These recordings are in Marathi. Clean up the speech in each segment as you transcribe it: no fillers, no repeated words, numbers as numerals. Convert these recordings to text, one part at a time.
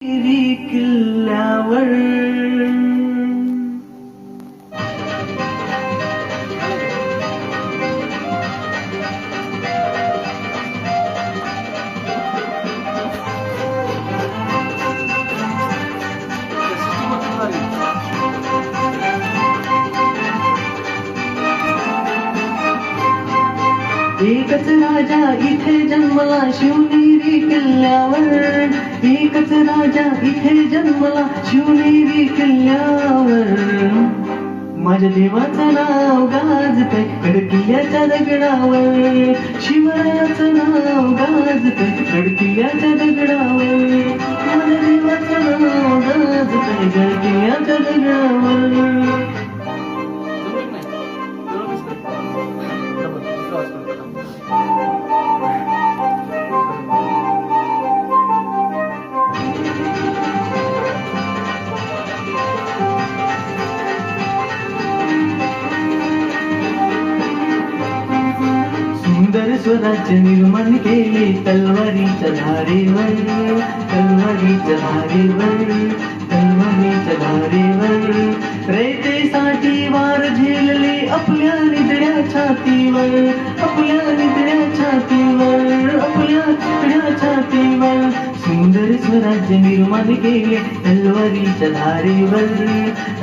किल्ल्यावर एकच राजा इथे जन्मला शिवनेरी किल्ल्यावर, एकच राजा इथे जन्मला शिवनेरी किल्ल्यावर. माझ्या देवाचं नाव गाजतंय गडकिल्ल्याच्या दगडावर, शिवरायाचं नाव गाजतंय गडकिल्ल्याच्या दगडावर. माझ्या देवाचं नाव गाजतंय गडकिल्ल्याच्या दगडावर. सुंदर स्वराज्य निर्माण केले तलवारीच्या धारेवर, तलवारीच्या धारेवर, तलवारीच्या धारेवर. रयतेसाठी वार झेलले आपल्या निधड्या छातीवर, आपल्या निधड्या छातीवर, आपल्या निधड्या छातीवर. सुंदर स्वराज्य निर्माण केले तलवारीच्या धारेवर,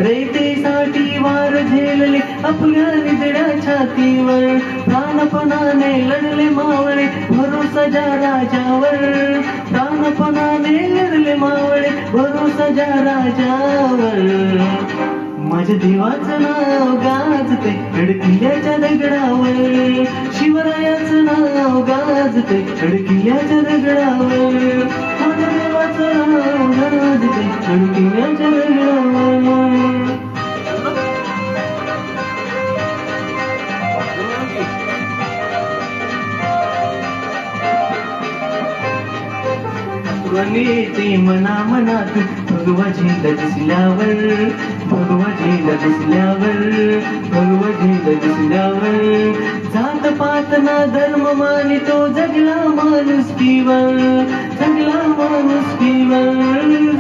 रयतेसाठी वार झेलले आपल्या निधड्या छातीवर. प्राणपणाने लढले मावळे भरोसा ज्या राजावर, प्राणपणाने लढले मावळे भरोसा ज्या राजावर. माझ्या देवाचं नाव गाजते गडकिल्ल्याच्या दगडावर, शिवरायाचं नाव गाजते गडकिल्ल्याच्या दगडावर. माझ्या देवाचं नाव गाजते गडकिल्ल्याच्या दगडावर. ते मना मनात भगवाजीला दिसल्यावर, भगवाजीला दिसल्यावर, भगवाजीला दिसल्यावर. जात पात ना धर्म मानितो जगला माणुसकीवर, जगला माणुसकीवर,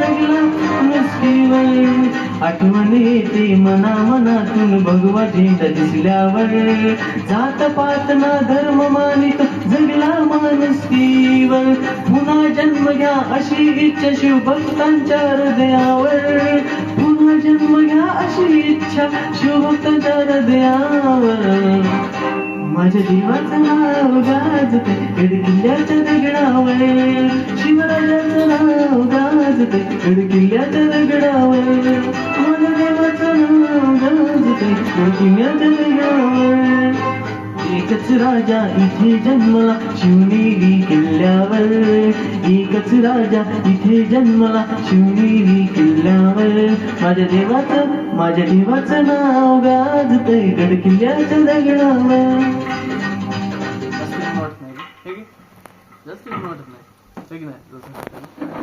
जगला माणुसकीवर. आठवण येते मना मनातून भगवाजीला दिसल्यावर, जात पात ना धर्म मानितो जगला माणुसकीवर. पुन्हा जन्म घ्या अशी इच्छा शिवभक्तांच्या हृदयावर, पुन्हा जन्म घ्या अशी इच्छा शिवभक्तांच्या हृदयावर. माझ्या देवाचं नाव गाजते गडकिल्ल्याच्या दगडावर, शिवरायाचं नाव गाजते गडकिल्ल्याच्या दगडावर. माझ्या देवाचं नाव गाजते गडकिल्ल्याच्या दगडावर. एकच राजा इथे जन्मला शिवनेरी किल्ल्यावर, एकच राजा इथे जन्मला शिवनेरी किल्ल्यावर. माझ्या देवाचं नाव गाजतंय गडकिल्ल्याच्या दगडावर. जास्त वाटत नाही